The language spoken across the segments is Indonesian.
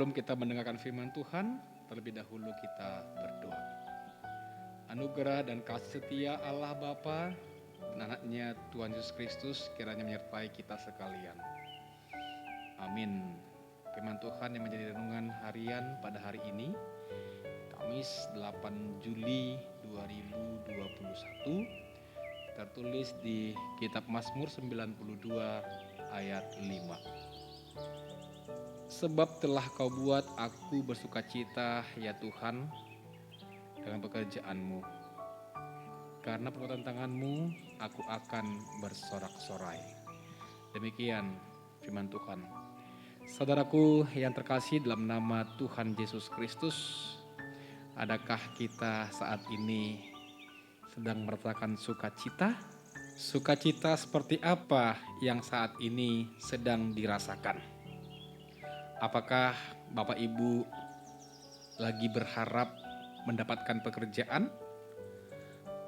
Sebelum kita mendengarkan firman Tuhan, terlebih dahulu kita berdoa. Anugerah dan kasih setia Allah Bapa dan anaknya Tuhan Yesus Kristus kiranya menyertai kita sekalian. Amin. Firman Tuhan yang menjadi renungan harian pada hari ini, Kamis 8 Juli 2021, tertulis di kitab Mazmur 92 ayat 5. Sebab telah kau buat aku bersukacita, ya Tuhan, dengan pekerjaanmu. Karena perbuatan tanganmu, aku akan bersorak-sorai. Demikian firman Tuhan. Saudaraku yang terkasih dalam nama Tuhan Yesus Kristus, adakah kita saat ini sedang merasakan sukacita? Sukacita seperti apa yang saat ini sedang dirasakan? Apakah Bapak Ibu lagi berharap mendapatkan pekerjaan?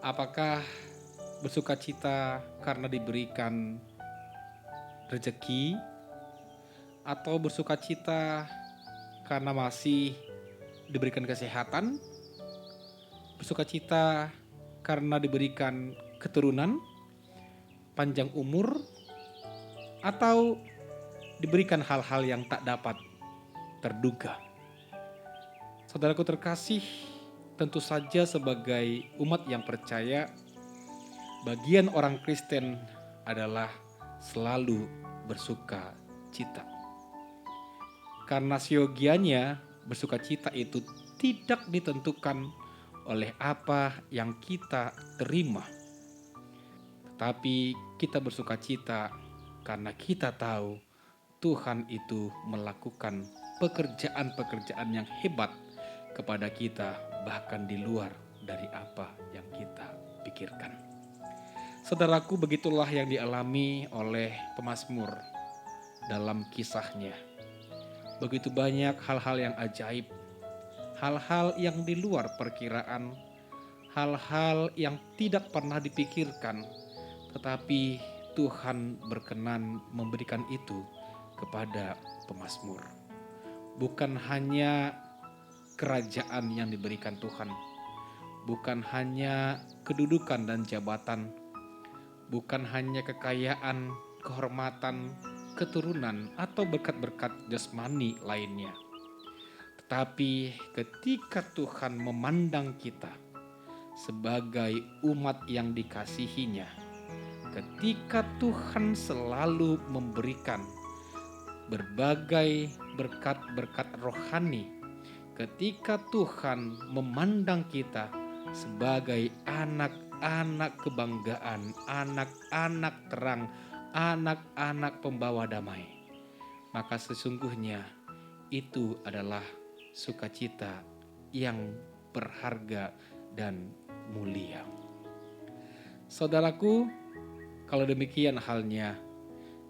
Apakah bersukacita karena diberikan rezeki? Atau bersukacita karena masih diberikan kesehatan? Bersukacita karena diberikan keturunan, panjang umur? Atau diberikan hal-hal yang tak dapat terduga? Saudaraku terkasih, tentu saja sebagai umat yang percaya, bagian orang Kristen adalah selalu bersuka cita. Karena siogianya bersukacita itu tidak ditentukan oleh apa yang kita terima. Tetapi kita bersukacita karena kita tahu Tuhan itu melakukan pekerjaan-pekerjaan yang hebat kepada kita, bahkan di luar dari apa yang kita pikirkan. Saudaraku, begitulah yang dialami oleh pemazmur dalam kisahnya. Begitu banyak hal-hal yang ajaib, hal-hal yang di luar perkiraan, hal-hal yang tidak pernah dipikirkan, tetapi Tuhan berkenan memberikan itu kepada pemazmur. Bukan hanya kerajaan yang diberikan Tuhan, bukan hanya kedudukan dan jabatan, bukan hanya kekayaan, kehormatan, keturunan, atau berkat-berkat jasmani lainnya. Tetapi ketika Tuhan memandang kita sebagai umat yang dikasihinya, ketika Tuhan selalu memberikan berbagai berkat-berkat rohani, ketika Tuhan memandang kita sebagai anak-anak kebanggaan, anak-anak terang, anak-anak pembawa damai, maka sesungguhnya itu adalah sukacita yang berharga dan mulia. Saudaraku, kalau demikian halnya,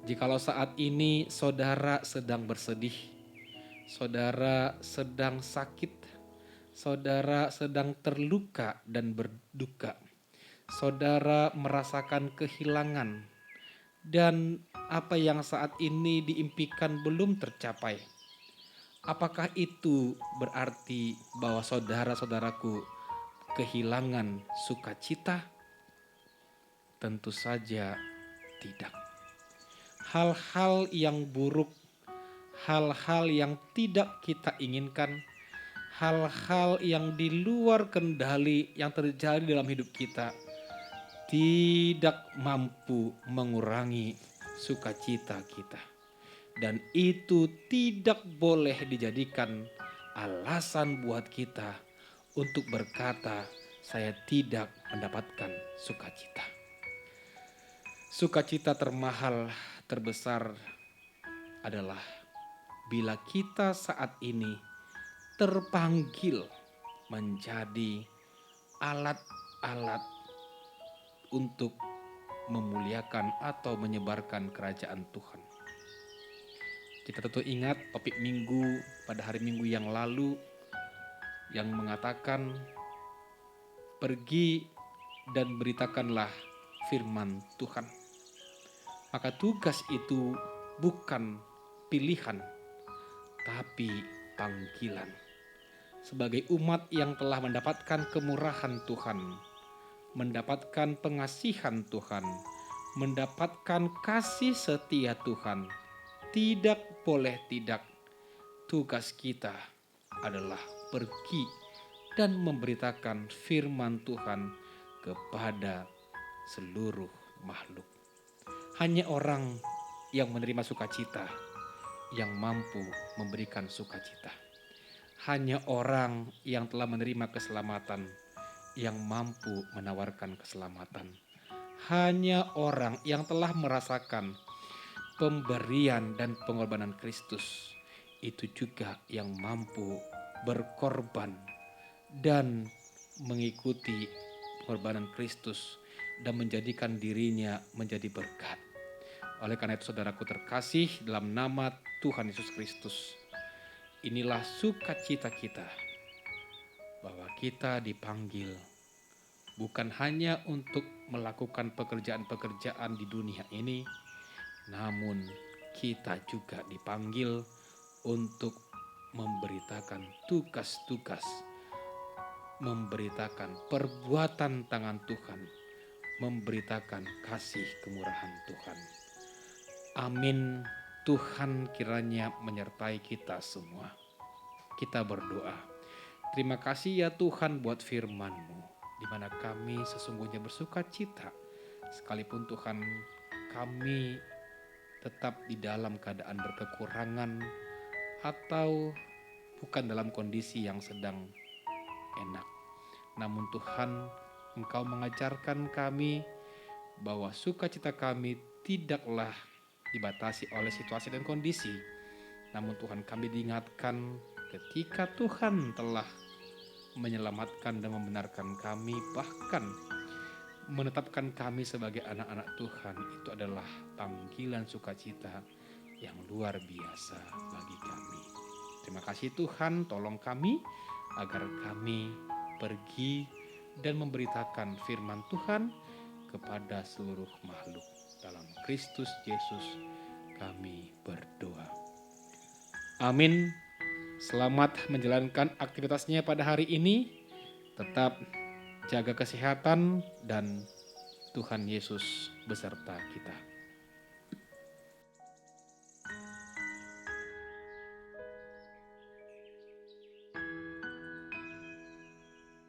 jikalau saat ini saudara sedang bersedih, saudara sedang sakit, saudara sedang terluka dan berduka, saudara merasakan kehilangan, dan apa yang saat ini diimpikan belum tercapai, apakah itu berarti bahwa saudara-saudaraku kehilangan sukacita? Tentu saja tidak. Hal-hal yang buruk, hal-hal yang tidak kita inginkan, hal-hal yang di luar kendali yang terjadi dalam hidup kita tidak mampu mengurangi sukacita kita. Dan itu tidak boleh dijadikan alasan buat kita untuk berkata, saya tidak mendapatkan sukacita. Sukacita termahal, terbesar adalah bila kita saat ini terpanggil menjadi alat-alat untuk memuliakan atau menyebarkan kerajaan Tuhan. Kita tentu ingat topik minggu pada hari Minggu yang lalu yang mengatakan, pergi dan beritakanlah firman Tuhan. Maka tugas itu bukan pilihan, tapi panggilan. Sebagai umat yang telah mendapatkan kemurahan Tuhan, mendapatkan pengasihan Tuhan, mendapatkan kasih setia Tuhan, tidak boleh tidak, tugas kita adalah pergi dan memberitakan firman Tuhan kepada seluruh makhluk. Hanya orang yang menerima sukacita yang mampu memberikan sukacita. Hanya orang yang telah menerima keselamatan yang mampu menawarkan keselamatan. Hanya orang yang telah merasakan pemberian dan pengorbanan Kristus itu juga yang mampu berkorban dan mengikuti pengorbanan Kristus dan menjadikan dirinya menjadi berkat. Oleh karena itu saudaraku terkasih dalam nama Tuhan Yesus Kristus, inilah sukacita kita bahwa kita dipanggil bukan hanya untuk melakukan pekerjaan-pekerjaan di dunia ini, namun kita juga dipanggil untuk memberitakan tugas-tugas, memberitakan perbuatan tangan Tuhan, memberitakan kasih kemurahan Tuhan. Amin. Tuhan kiranya menyertai kita semua. Kita berdoa. Terima kasih ya Tuhan buat firman-Mu, di mana kami sesungguhnya bersuka cita, sekalipun Tuhan kami tetap di dalam keadaan berkekurangan atau bukan dalam kondisi yang sedang enak. Namun Tuhan, Engkau mengajarkan kami bahwa sukacita kami tidaklah dibatasi oleh situasi dan kondisi. Namun Tuhan, kami diingatkan ketika Tuhan telah menyelamatkan dan membenarkan kami, bahkan menetapkan kami sebagai anak-anak Tuhan, itu adalah panggilan sukacita yang luar biasa bagi kami. Terima kasih Tuhan, tolong kami agar kami pergi dan memberitakan firman Tuhan kepada seluruh makhluk. Dalam Kristus Yesus kami berdoa. Amin. Selamat menjalankan aktivitasnya pada hari ini. Tetap jaga kesehatan dan Tuhan Yesus beserta kita.